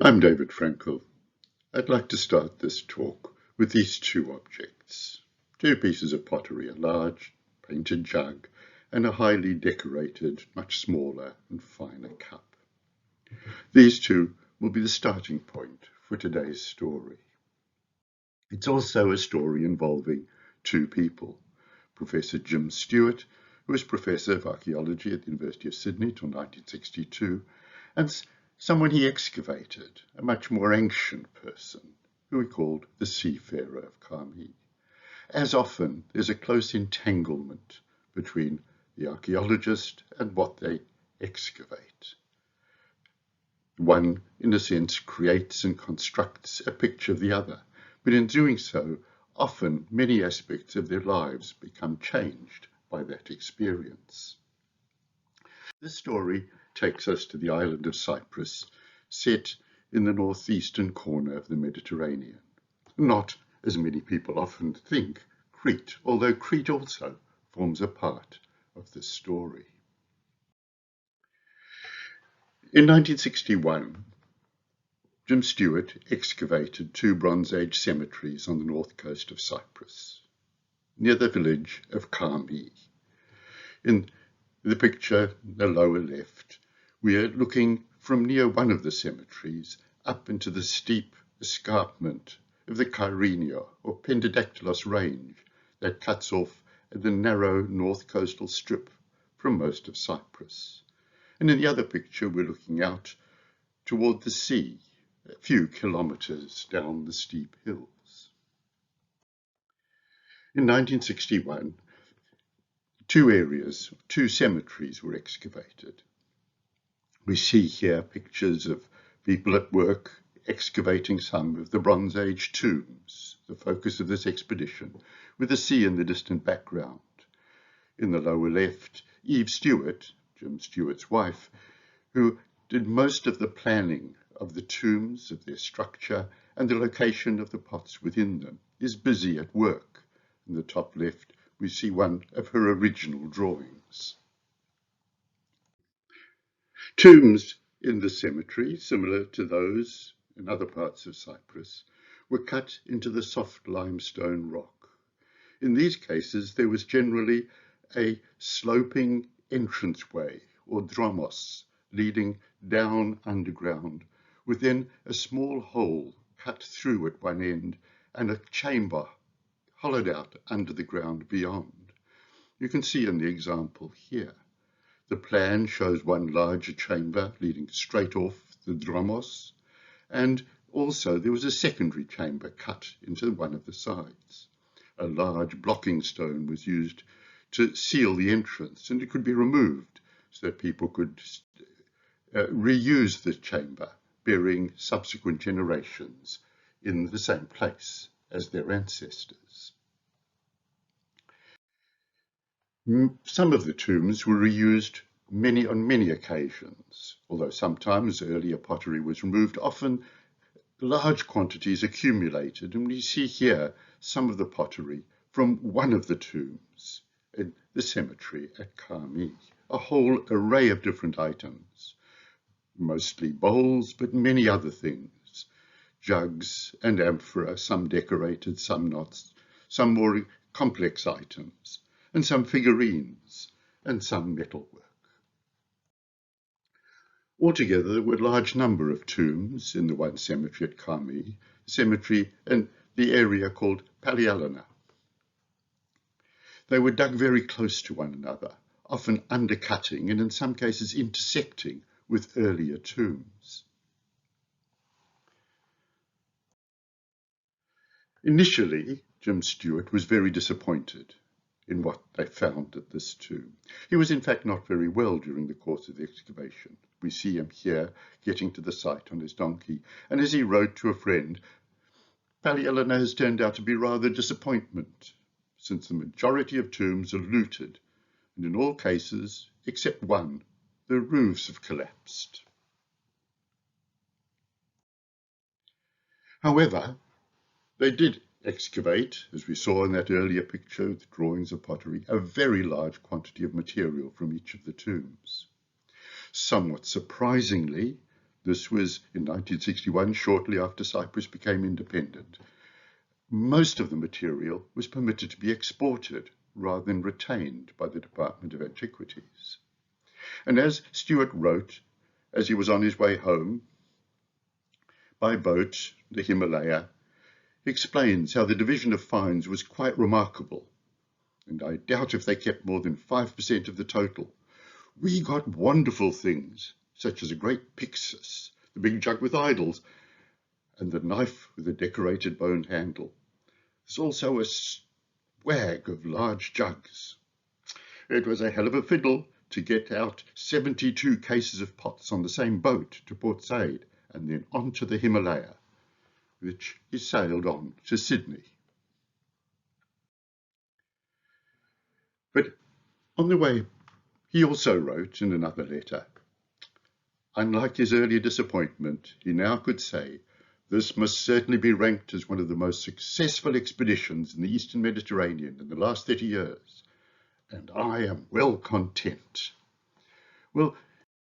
I'm David Frankel. I'd like to start this talk with these two objects. Two pieces of pottery, a large painted jug and a highly decorated, much smaller and finer cup. These two will be the starting point for today's story. It's also a story involving two people, Professor Jim Stewart, who was Professor of Archaeology at the University of Sydney till 1962, and someone he excavated, a much more ancient person, who he called the Seafarer of Karmi. As often, there's a close entanglement between the archaeologist and what they excavate. One, in a sense, creates and constructs a picture of the other, but in doing so, often many aspects of their lives become changed by that experience. This story takes us to the island of Cyprus, set in the northeastern corner of the Mediterranean. Not, as many people often think, Crete, although Crete also forms a part of this story. In 1961, Jim Stewart excavated two Bronze Age cemeteries on the north coast of Cyprus, near the village of Karmi. In the picture, the lower left, we are looking from near one of the cemeteries up into the steep escarpment of the Kyrenia or Pentadactylos range that cuts off the narrow north coastal strip from most of Cyprus. And in the other picture, we're looking out toward the sea, a few kilometers down the steep hills. In 1961, two cemeteries were excavated. We see here pictures of people at work excavating some of the Bronze Age tombs, the focus of this expedition, with the sea in the distant background. In the lower left, Eve Stewart, Jim Stewart's wife, who did most of the planning of the tombs, of their structure, and the location of the pots within them, is busy at work. In the top left, we see one of her original drawings. Tombs in the cemetery, similar to those in other parts of Cyprus, were cut into the soft limestone rock. In these cases, there was generally a sloping entranceway, or dromos, leading down underground, with then a small hole cut through at one end and a chamber hollowed out under the ground beyond. You can see in the example here. The plan shows one larger chamber leading straight off the dromos, and also there was a secondary chamber cut into one of the sides. A large blocking stone was used to seal the entrance, and it could be removed so that people could reuse the chamber, burying subsequent generations in the same place as their ancestors. Some of the tombs were reused on many occasions, although sometimes earlier pottery was removed, often large quantities accumulated, and we see here some of the pottery from one of the tombs in the cemetery at Karmi, a whole array of different items, mostly bowls, but many other things, jugs and amphora, some decorated, some not, some more complex items, and some figurines, and some metalwork. Altogether, there were a large number of tombs in the one cemetery at Karmi, cemetery and the area called Palialana. They were dug very close to one another, often undercutting and in some cases intersecting with earlier tombs. Initially, Jim Stewart was very disappointed in what they found at this tomb. He was in fact not very well during the course of the excavation. We see him here getting to the site on his donkey, and as he wrote to a friend, Palialana has turned out to be rather a disappointment, since the majority of tombs are looted, and in all cases, except one, the roofs have collapsed. However, they did excavate, as we saw in that earlier picture with drawings of pottery, a very large quantity of material from each of the tombs. Somewhat surprisingly, This was in 1961, shortly after Cyprus became independent. Most of the material was permitted to be exported rather than retained by the Department of Antiquities. And as Stewart wrote, as he was on his way home by boat, the Himalaya, he explains how the division of finds was quite remarkable, and I doubt if they kept more than 5% of the total. We got wonderful things, such as a great pyxis, the big jug with idols, and the knife with a decorated bone handle. There's also a swag of large jugs. It was a hell of a fiddle to get out 72 cases of pots on the same boat to Port Said and then onto the Himalaya, which he sailed on to Sydney. But on the way, he also wrote in another letter, unlike his earlier disappointment, he now could say, this must certainly be ranked as one of the most successful expeditions in the Eastern Mediterranean in the last 30 years, and I am well content. Well,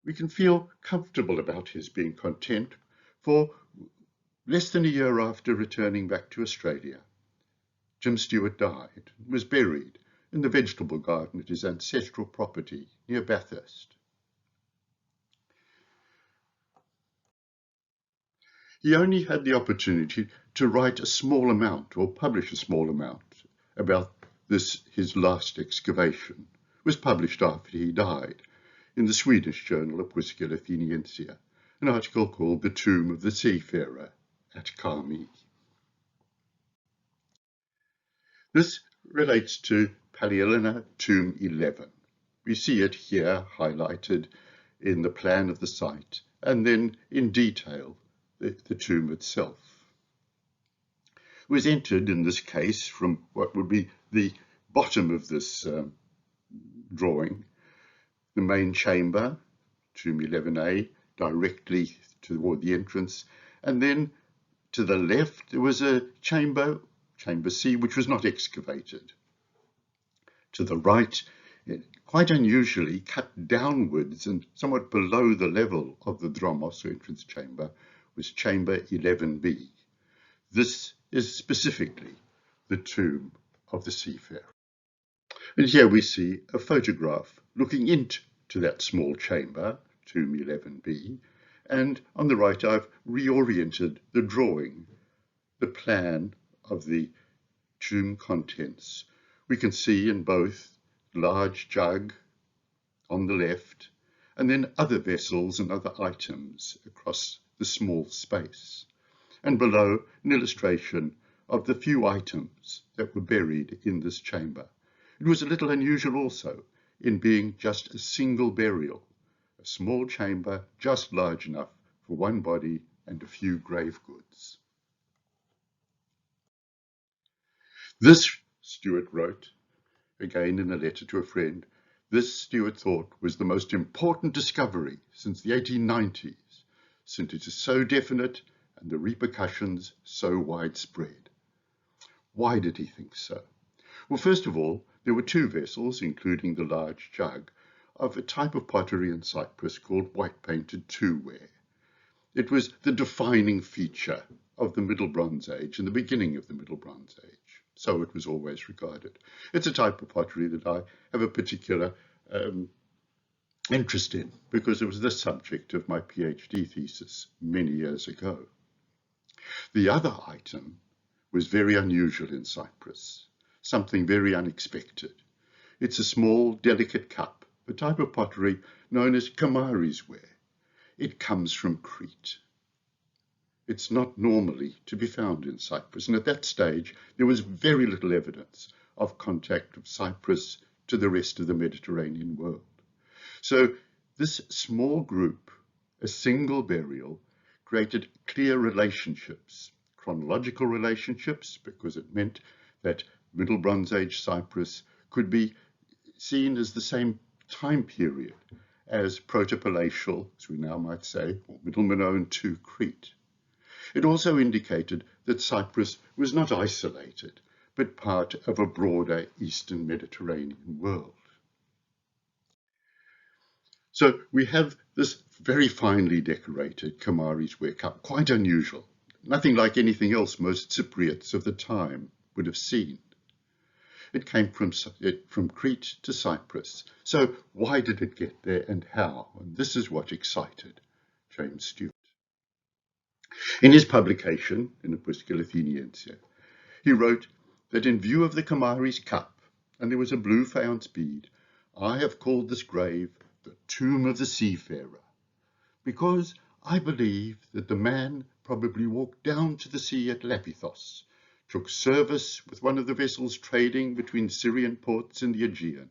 we can feel comfortable about his being content, for less than a year after returning back to Australia, Jim Stewart died and was buried in the vegetable garden at his ancestral property near Bathurst. He only had the opportunity to write a small amount or publish a small amount about this, his last excavation. It was published after he died in the Swedish journal Opuscula Atheniensia, an article called The Tomb of the Seafarer at Karmi. This relates to Palielina Tomb 11. We see it here highlighted in the plan of the site and then in detail the tomb itself. It was entered in this case from what would be the bottom of this drawing, the main chamber, tomb 11A, directly toward the entrance, and then to the left there was a chamber, chamber C, which was not excavated. To the right, quite unusually cut downwards and somewhat below the level of the dromos, or entrance chamber, was chamber 11B. This is specifically the tomb of the seafarer. And here we see a photograph looking into that small chamber, tomb 11B, and on the right I've reoriented the drawing, the plan of the tomb contents. We can see in both large jug on the left, and then other vessels and other items across the small space, and below an illustration of the few items that were buried in this chamber. It was a little unusual also in being just a single burial, a small chamber just large enough for one body and a few grave goods. This, Stewart wrote, again in a letter to a friend, this Stewart thought was the most important discovery since the 1890s, since it is so definite and the repercussions so widespread. Why did he think so? Well, first of all, there were two vessels, including the large jug, of a type of pottery in Cyprus called white-painted two-ware. It was the defining feature of the Middle Bronze Age and the beginning of the Middle Bronze Age. So it was always regarded. It's a type of pottery that I have a particular interest in because it was the subject of my PhD thesis many years ago. The other item was very unusual in Cyprus, something very unexpected. It's a small, delicate cup, a type of pottery known as Kamari's ware. It comes from Crete. It's not normally to be found in Cyprus, and at that stage there was very little evidence of contact of Cyprus to the rest of the Mediterranean world. So this small group, a single burial, created clear relationships, chronological relationships, because it meant that Middle Bronze Age Cyprus could be seen as the same time period as Protopalatial, as we now might say, or Middle Minoan to Crete. It also indicated that Cyprus was not isolated, but part of a broader Eastern Mediterranean world. So we have this very finely decorated Kamari's ware cup, quite unusual, nothing like anything else most Cypriots of the time would have seen. It came from Crete to Cyprus. So why did it get there and how? And this is what excited James Stewart. In his publication, in Opuscula Atheniensia, he wrote that in view of the Kamari's cup, and there was a blue faience bead, I have called this grave the tomb of the seafarer, because I believe that the man probably walked down to the sea at Lapithos, took service with one of the vessels trading between Syrian ports and the Aegean,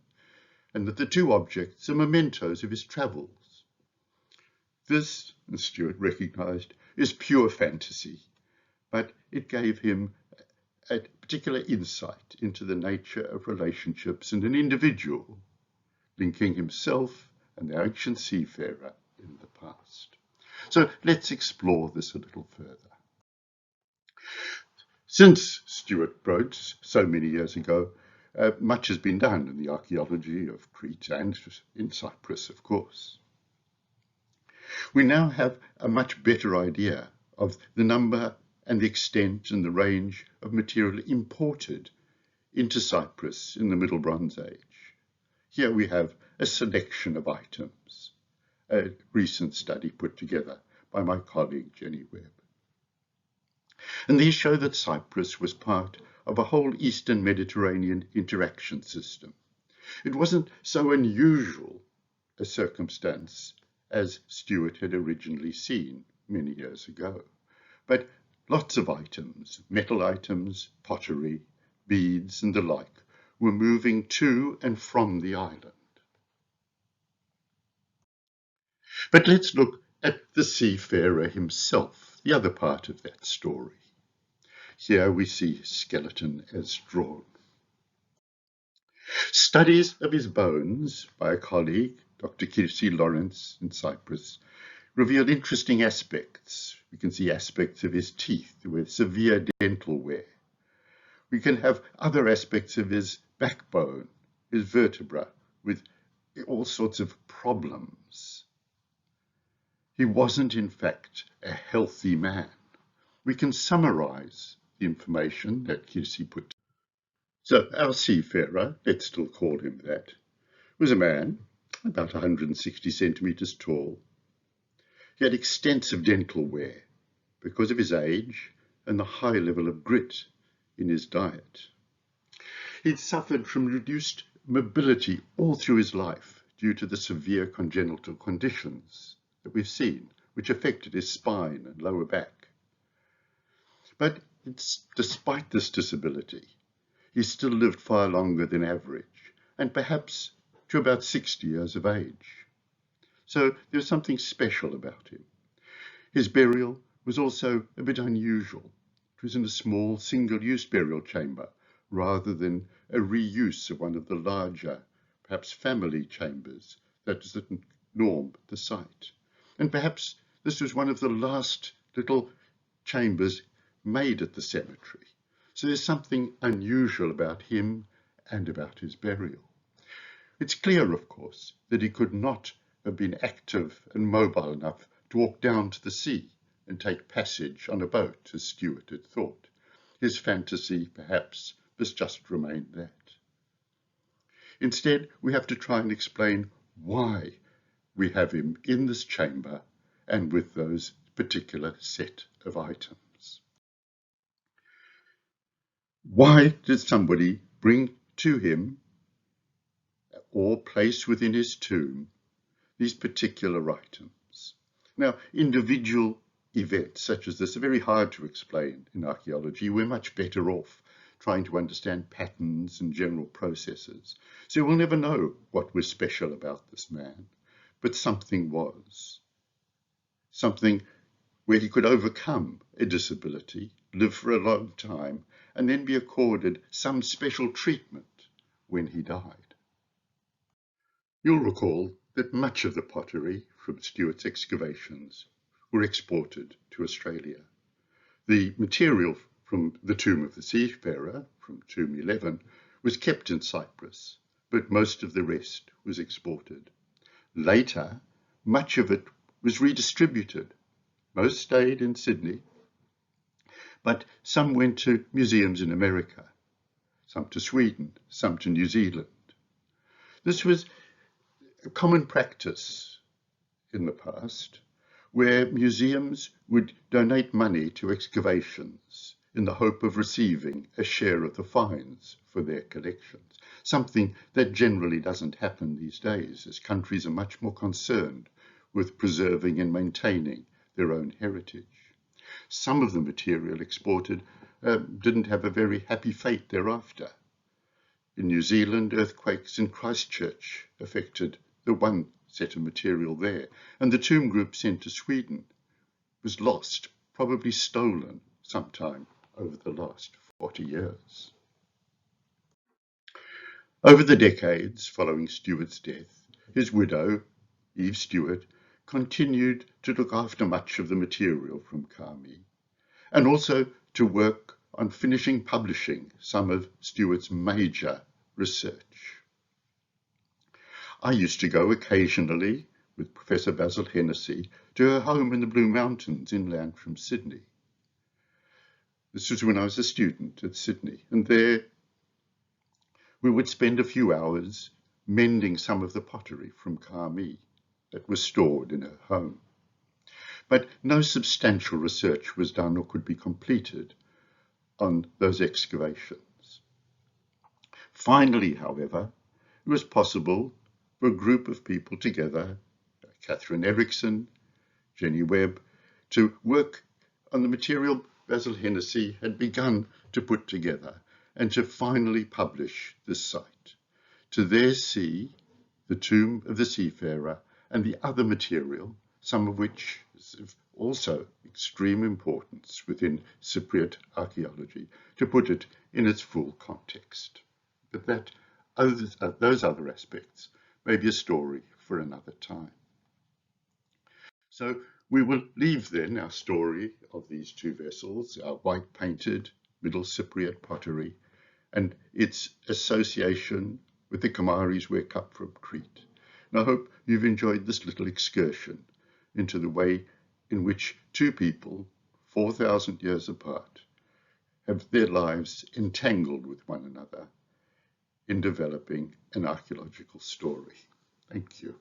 and that the two objects are mementos of his travels. This, as Stewart recognized, is pure fantasy, but it gave him a particular insight into the nature of relationships and an individual, linking himself and the ancient seafarer in the past. So let's explore this a little further. Since Stewart wrote so many years ago, much has been done in the archaeology of Crete and in Cyprus, of course. We now have a much better idea of the number and the extent and the range of material imported into Cyprus in the Middle Bronze Age. Here we have a selection of items, a recent study put together by my colleague Jenny Webb. And these show that Cyprus was part of a whole Eastern Mediterranean interaction system. It wasn't so unusual a circumstance as Stewart had originally seen many years ago, but lots of items, metal items, pottery, beads and the like, were moving to and from the island. But let's look at the seafarer himself, the other part of that story. Here we see his skeleton as drawn. Studies of his bones by a colleague, Dr. Kirsi Lawrence in Cyprus, revealed interesting aspects. We can see aspects of his teeth with severe dental wear. We can have other aspects of his backbone, his vertebra, with all sorts of problems. He wasn't, in fact, a healthy man. We can summarize the information that Kirsi put. So our seafarer, let's still call him that, was a man about 160 centimeters tall. He had extensive dental wear because of his age and the high level of grit in his diet. He'd suffered from reduced mobility all through his life due to the severe congenital conditions that we've seen, which affected his spine and lower back. But despite this disability, he still lived far longer than average, and perhaps to about 60 years of age. So there was something special about him. His burial was also a bit unusual. It was in a small single-use burial chamber, rather than a reuse of one of the larger, perhaps family chambers that was the norm at the site. And perhaps this was one of the last little chambers made at the cemetery. So there's something unusual about him and about his burial. It's clear, of course, that he could not have been active and mobile enough to walk down to the sea and take passage on a boat, as Stewart had thought. His fantasy, perhaps, has just remained that. Instead, we have to try and explain why we have him in this chamber and with those particular set of items. Why did somebody bring to him or place within his tomb these particular items? Now, individual events such as this are very hard to explain in archaeology. We're much better off trying to understand patterns and general processes. So we'll never know what was special about this man, but something was. Something where he could overcome a disability, live for a long time, and then be accorded some special treatment when he died. You'll recall that much of the pottery from Stewart's excavations were exported to Australia. The material from the tomb of the seafarer, from tomb 11, was kept in Cyprus, but most of the rest was exported. Later, much of it was redistributed. Most stayed in Sydney, but some went to museums in America, some to Sweden, some to New Zealand. This was a common practice in the past, where museums would donate money to excavations in the hope of receiving a share of the fines for their collections, something that generally doesn't happen these days, as countries are much more concerned with preserving and maintaining their own heritage. Some of the material exported didn't have a very happy fate thereafter. In New Zealand, earthquakes in Christchurch affected the one set of material there, and the tomb group sent to Sweden was lost, probably stolen sometime over the last 40 years. Over the decades following Stuart's death, his widow, Eve Stuart, continued to look after much of the material from Karmi, and also to work on finishing publishing some of Stuart's major research. I used to go occasionally with Professor Basil Hennessy to her home in the Blue Mountains inland from Sydney. This was when I was a student at Sydney, and there we would spend a few hours mending some of the pottery from Karmi that was stored in her home. But no substantial research was done or could be completed on those excavations. Finally, however, it was possible for a group of people together, Catherine Erickson, Jenny Webb, to work on the material Basil Hennessy had begun to put together and to finally publish this site. To there see the tomb of the seafarer and the other material, some of which is of also extreme importance within Cypriot archaeology, to put it in its full context. But those other aspects may be a story for another time. So we will leave then our story of these two vessels, our white painted Middle Cypriot pottery, and its association with the Kamaris ware cup from Crete. And I hope you've enjoyed this little excursion into the way in which two people, 4,000 years apart, have their lives entangled with one another in developing an archaeological story. Thank you.